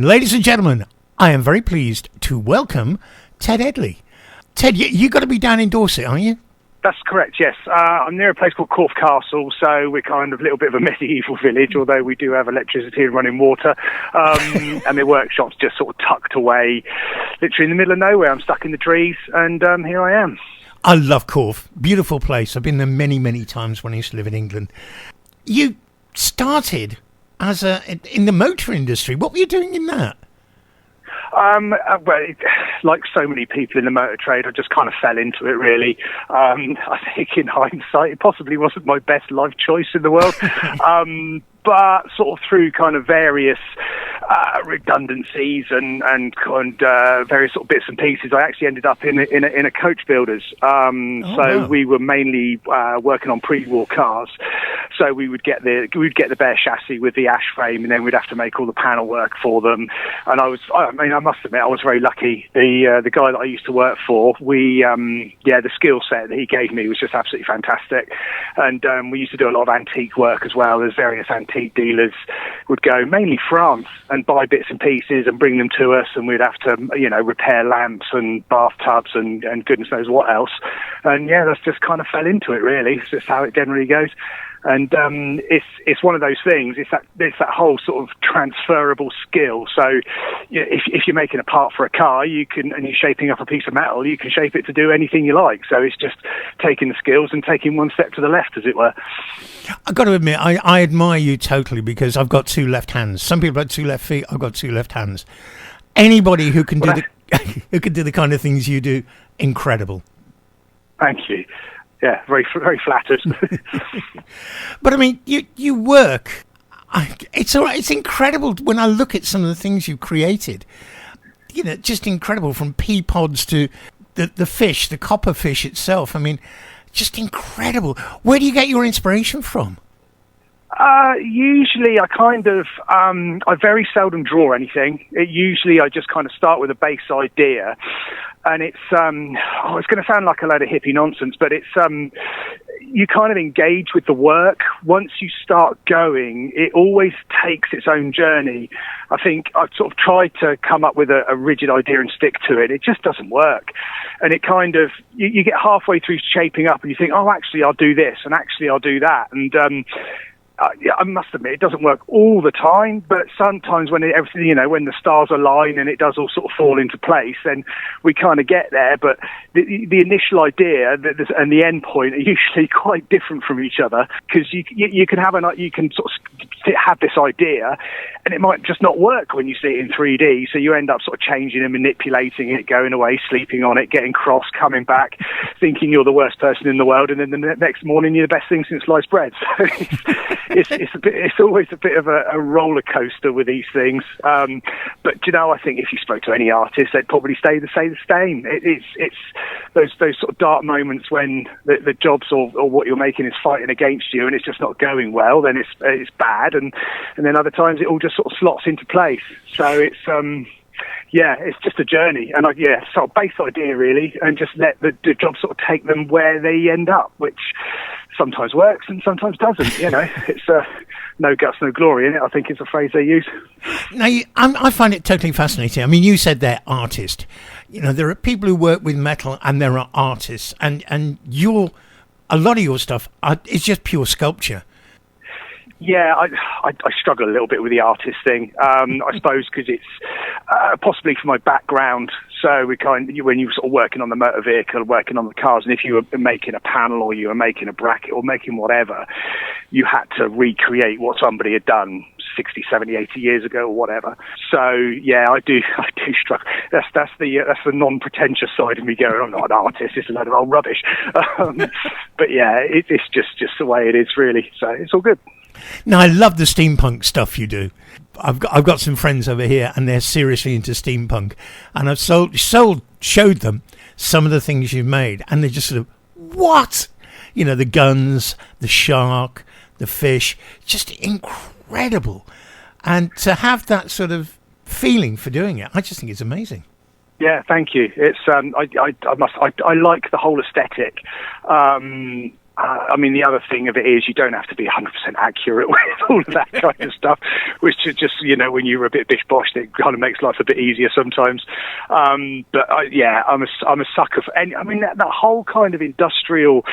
Ladies and gentlemen, I am very pleased to welcome Ted Edley. Ted, you got to be down in Dorset, aren't you? That's correct, yes. I'm near a place called Corfe Castle, so we're kind of a little bit of a medieval village, although we do have electricity and running water. And the workshop's just sort of tucked away, literally in the middle of nowhere. I'm stuck in the trees, and here I am. I love Corfe. Beautiful place. I've been there many, many times when I used to live in England. You started in the motor industry. What were you doing in that? Like so many people in the motor trade, I just kind of fell into it, really. I think in hindsight, it possibly wasn't my best life choice in the world. But sort of through kind of various redundancies and various sort of bits and pieces, I actually ended up in a coach builders. Wow. We were mainly working on pre-war cars. So we'd get the bare chassis with the ash frame, and then we'd have to make all the panel work for them. And I must admit, I was very lucky. The guy that I used to work for, the skill set that he gave me was just absolutely fantastic. And we used to do a lot of antique work as well. There's various antique dealers would go, mainly France, and buy bits and pieces and bring them to us, and we'd have to, repair lamps and bathtubs and goodness knows what else. And that's just kind of fell into it, really. It's just how it generally goes. And it's one of those things. It's that whole sort of transferable skill. So if you're making a part for a car, and you're shaping up a piece of metal, you can shape it to do anything you like. So it's just taking the skills and taking one step to the left, as it were. I've got to admit, I admire you totally, because I've got two left hands. Some people have 2 left feet. I've got 2 left hands. Anybody who can who can do the kind of things you do, incredible. Thank you. Yeah, very, very flattered. But I mean, you work. It's all right. It's incredible when I look at some of the things you created. Just incredible, from pea pods to the fish, the copper fish itself. I mean, just incredible. Where do you get your inspiration from? Usually I very seldom draw anything. Usually I just kind of start with a base idea, and it's going to sound like a load of hippie nonsense, but it's, you kind of engage with the work. Once you start going, it always takes its own journey. I think I've sort of tried to come up with a rigid idea and stick to it. It just doesn't work. And it kind of, you get halfway through shaping up and you think, oh, actually I'll do this, and actually I'll do that. And, I must admit, it doesn't work all the time, but sometimes when everything, when the stars align and it does all sort of fall into place, then we kind of get there. But the initial idea and the end point are usually quite different from each other, because you can have sort of have this idea, and it might just not work when you see it in 3D. So you end up sort of changing and manipulating it, going away, sleeping on it, getting cross, coming back, thinking you're the worst person in the world, and then the next morning you're the best thing since sliced bread. So it's always a bit of a roller coaster with these things. But I think if you spoke to any artist, they'd probably say the same. It's those sort of dark moments when the jobs or what you're making is fighting against you, and it's just not going well. Then it's bad, and then other times it all just sort of slots into place. So it's it's just a journey, and sort of base idea really, and just let the job sort of take them where they end up, which sometimes works and sometimes doesn't. It's no guts, no glory in it, I think is a phrase they use. Now, I find it totally fascinating. I mean, you said they're artists. There are people who work with metal, and there are artists, and a lot of your stuff is just pure sculpture. Yeah, I struggle a little bit with the artist thing. I suppose because it's possibly for my background. So when you were sort of working on the motor vehicle, working on the cars, and if you were making a panel or you were making a bracket or making whatever, you had to recreate what somebody had done 60, 70, 80 years ago or whatever. So yeah, I do struggle. That's the non-pretentious side of me going, I'm not an artist, it's a load of old rubbish. But yeah, it's just the way it is, really. So it's all good. Now, I love the steampunk stuff you do. I've got some friends over here, and they're seriously into steampunk, and I've showed them some of the things you've made, and they're just sort of, what? The guns, the shark, the fish, just incredible. And to have that sort of feeling for doing it, I just think it's amazing. Yeah, thank you. It's I like the whole aesthetic. I mean, the other thing of it is you don't have to be 100% accurate with all of that kind of stuff, which is just, when you're a bit bish-bosh, it kind of makes life a bit easier sometimes. I'm a sucker for, and I mean, that whole kind of industrial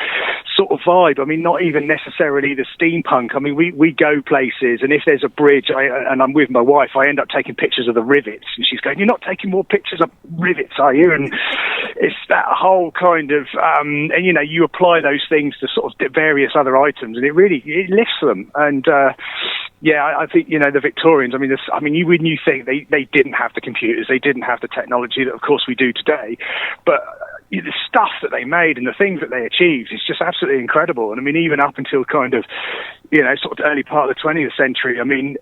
sort of vibe. I mean, not even necessarily the steampunk. I mean, we go places, and if there's a bridge, and I'm with my wife, I end up taking pictures of the rivets, and she's going, "You're not taking more pictures of rivets, are you?" And it's that whole kind of, and you apply those things to sort of various other items, and it lifts them. And I think the Victorians. When you think they didn't have the computers, they didn't have the technology that, of course, we do today, but the stuff that they made and the things that they achieved is just absolutely incredible. And I mean, even up until kind of sort of early part of the 20th century, I mean.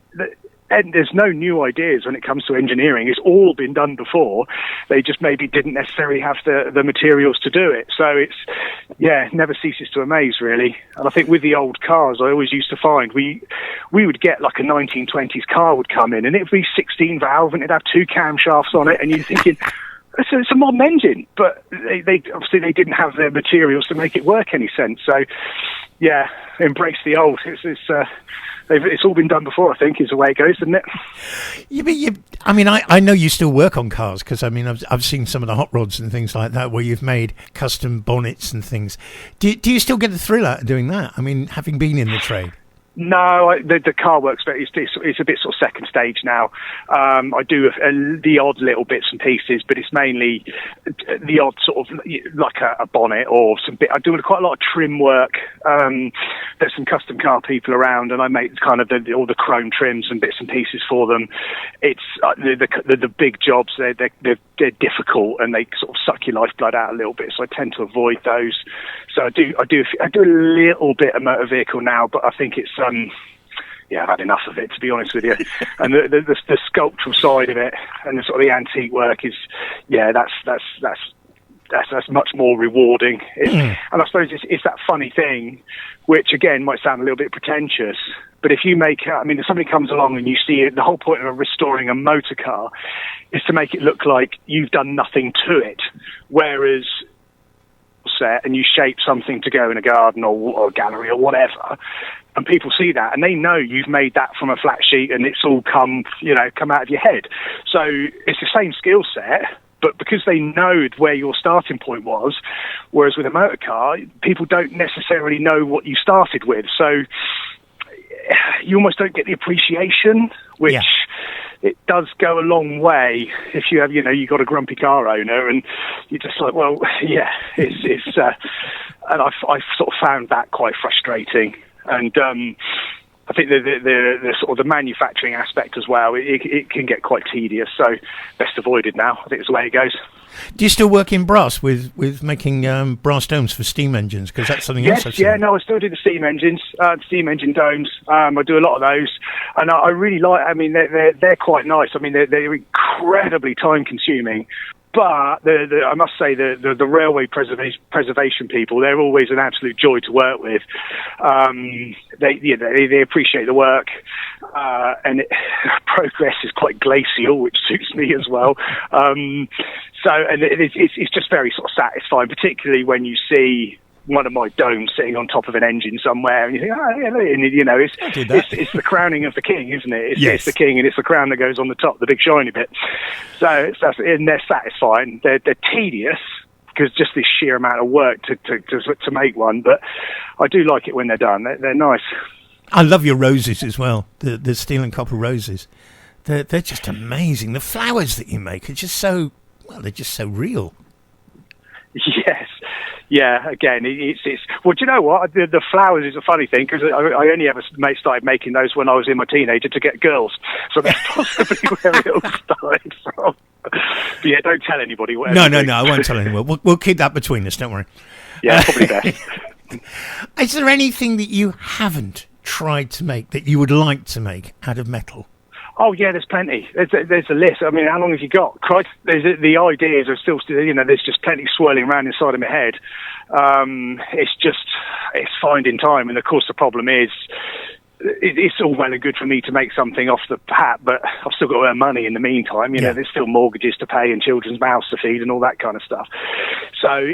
And there's no new ideas when it comes to engineering. It's all been done before. They just maybe didn't necessarily have the materials to do it. So it never ceases to amaze, really. And I think with the old cars, I always used to find we would get like a 1920s car would come in, and it would be 16 valve, and it'd have 2 camshafts on it, and you're thinking, it's a modern engine, but they obviously they didn't have the materials to make it work any sense. So, embrace the old. It's all been done before, I think, is the way it goes, isn't it? I know you still work on cars, because, I've seen some of the hot rods and things like that where you've made custom bonnets and things. Do you still get the thrill out of doing that? I mean, having been in the trade. No, the car works, but it's a bit sort of second stage now. I do the odd little bits and pieces, but it's mainly the odd sort of like a bonnet or some bit. I do quite a lot of trim work. There's some custom car people around, and I make kind of all the chrome trims and bits and pieces for them. It's the big jobs. They're difficult, and they sort of suck your lifeblood out a little bit. So I tend to avoid those. So I do a little bit of motor vehicle now, but I think it's I've had enough of it, to be honest with you. And the sculptural side of it and the sort of the antique work is, that's much more rewarding. And I suppose it's that funny thing, which again might sound a little bit pretentious, but if you make, if somebody comes along and you see it, the whole point of restoring a motor car is to make it look like you've done nothing to it, whereas set and you shape something to go in a garden or a gallery or whatever, and people see that and they know you've made that from a flat sheet and it's all come out of your head. So it's the same skill set, but because they know where your starting point was, whereas with a motor car, people don't necessarily know what you started with. So you almost don't get the appreciation, which it does go a long way if you have, you got a grumpy car owner and you're just like, well, it's and I've sort of found that quite frustrating. And I think the sort of the manufacturing aspect as well, it can get quite tedious, so best avoided now. I think it's the way it goes. Do you still work in brass with making brass domes for steam engines? Because that's something else I've seen. I still do the steam engines, steam engine domes. I do a lot of those, and I really like. I mean, they're quite nice. I mean, they're incredibly time consuming. But I must say the railway preservation people, they're always an absolute joy to work with. They appreciate the work, and progress is quite glacial, which suits me as well. It's just very sort of satisfying, particularly when you see one of my domes sitting on top of an engine somewhere, and you think, it's the crowning of the king, isn't it? It's the king, and it's the crown that goes on the top, the big shiny bit. So and they're satisfying. They're tedious because just this sheer amount of work to make one, but I do like it when they're done. They're nice. I love your roses as well. The steel and copper roses. They're just amazing. The flowers that you make are just so they're just so real. Yes. Yeah, again, it's well, do you know what? The flowers is a funny thing, because I only ever started making those when I was in my teenager to get girls. So that's possibly where it all started from. But yeah, don't tell anybody. No, I won't tell anyone. We'll keep that between us, don't worry. Yeah, probably best. Is there anything that you haven't tried to make that you would like to make out of metal? Oh yeah, there's plenty. There's a list. I mean, how long have you got? Christ, the ideas are still, there's just plenty swirling around inside of my head. It's finding time, and of course the problem is, it's all well and good for me to make something off the hat, but I've still got to earn money in the meantime. There's still mortgages to pay and children's mouths to feed and all that kind of stuff. So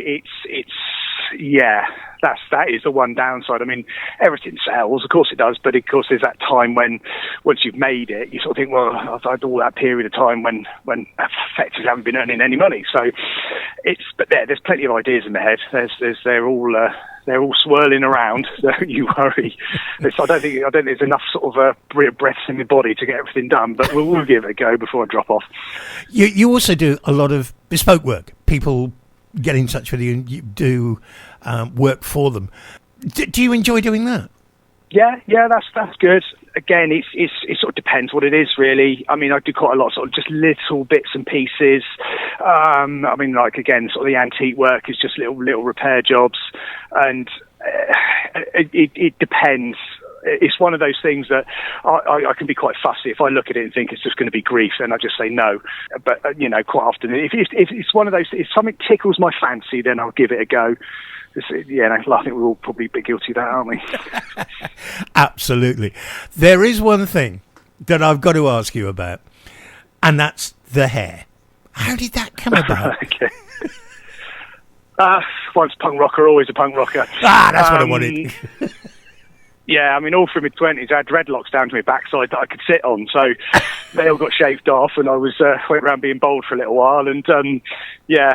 that is the one downside. I mean, everything sells, of course it does, but of course there's that time when once you've made it, you sort of think, well, I've had all that period of time when effectively haven't been earning any money. So but there's plenty of ideas in my head. They're all swirling around. Don't you worry. I don't think there's enough sort of breath in my body to get everything done, but we'll give it a go before I drop off. You also do a lot of bespoke work. People get in touch with you and you do work for them. Do you enjoy doing that? Yeah, that's good. Again, it sort of depends what it is, really. I mean, I do quite a lot, sort of just little bits and pieces. I mean, like, again, sort of the antique work is just little repair jobs, and it depends. It's one of those things that I can be quite fussy. If I look at it and think it's just going to be grief, then I just say no. But, quite often, if it's one of those, if something tickles my fancy, then I'll give it a go. I think we're all probably a bit guilty of that, aren't we? Absolutely. There is one thing that I've got to ask you about, and that's the hair. How did that come about? Okay. Once punk rocker, always a punk rocker. That's what I wanted. Yeah, I mean, all through my 20s, I had dreadlocks down to my backside that I could sit on. So they all got shaved off, and I went around being bald for a little while. And I was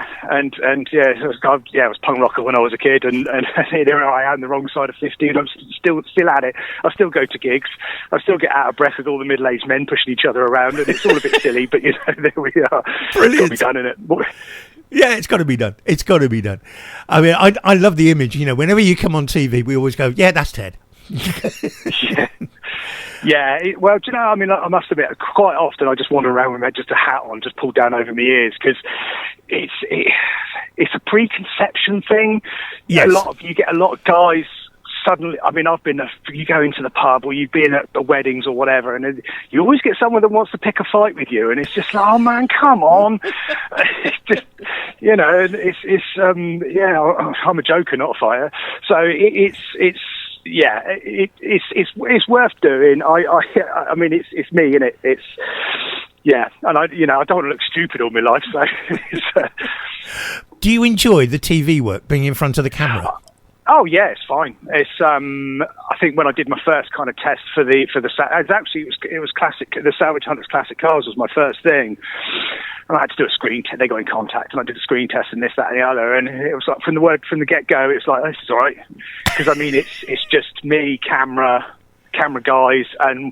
punk rocker when I was a kid, and here I am, the wrong side of 50, and I'm still at it. I still go to gigs. I still get out of breath with all the middle-aged men pushing each other around, and it's all a bit silly, but there we are. Brilliant. It's got to be done, innit? Yeah, it's got to be done. It's got to be done. I mean, I love the image. Whenever you come on TV, we always go, yeah, that's Ted. Yeah. Well, do you know, I mean, I must admit, quite often I just wander around with just a hat on, just pulled down over my ears, because it's a preconception thing. Yes. You get a lot of guys suddenly. I mean, you go into the pub or you've been at the weddings or whatever, and you always get someone that wants to pick a fight with you, and it's just like, oh man, come on. It's just, I'm a joker, not a fighter. So it's worth doing. I mean, it's me, innit? It's, yeah, and I don't want to look stupid all my life. So, do you enjoy the TV work, being in front of the camera? Oh yeah, it's fine. It's I think when I did my first kind of test for the it was classic. The Salvage Hunters Classic Cars was my first thing, and I had to do a screen test. They got in contact, and I did a screen test and this, that, and the other. And it was like from the get go, it's like, this is all right, because I mean it's just me, camera guys, and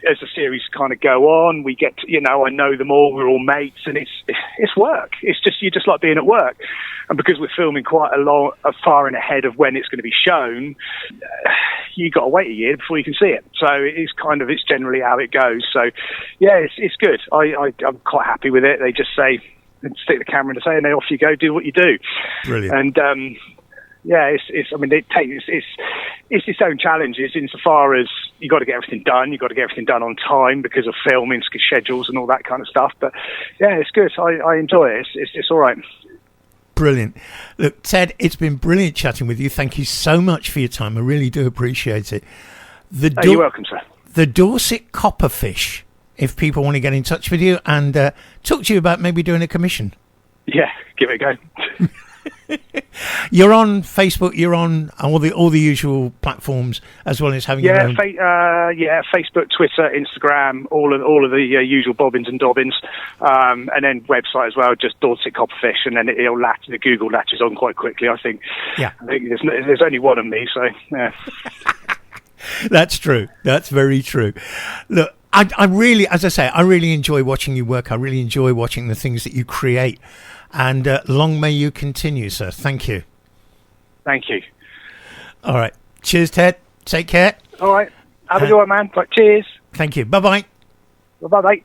as the series kind of go on, we get to, I know them all, we're all mates, and it's work. You're just like being at work. And because we're filming quite far in ahead of when it's going to be shown, you got to wait a year before you can see it. So it's generally how it goes. So yeah, it's good. I'm quite happy with it. They just say, stick the camera in the say, and then off you go, do what you do. Brilliant. And yeah, it's its own challenges insofar as you got to get everything done. You got to get everything done on time because of filming schedules and all that kind of stuff. But yeah, it's good. I enjoy it. It's all right. Brilliant. Look, Ted, it's been brilliant chatting with you. Thank you so much for your time. I really do appreciate it. You're welcome, sir. The Dorset Copperfish, if people want to get in touch with you and talk to you about maybe doing a commission. Yeah, give it a go. You're on Facebook. You're on all the usual platforms, as well as having your own. Facebook, Twitter, Instagram, all of the usual bobbins and dobbins, and then website as well, just Dorset Copperfish, and then the Google latches on quite quickly. I think. Yeah. I think there's only one of me, so yeah. That's true. That's very true. Look, I really, as I say, I really enjoy watching you work. I really enjoy watching the things that you create. And long may you continue, sir. Thank you. Thank you. All right. Cheers, Ted. Take care. All right. Have a good one, man. Cheers. Thank you. Bye-bye. Bye-bye.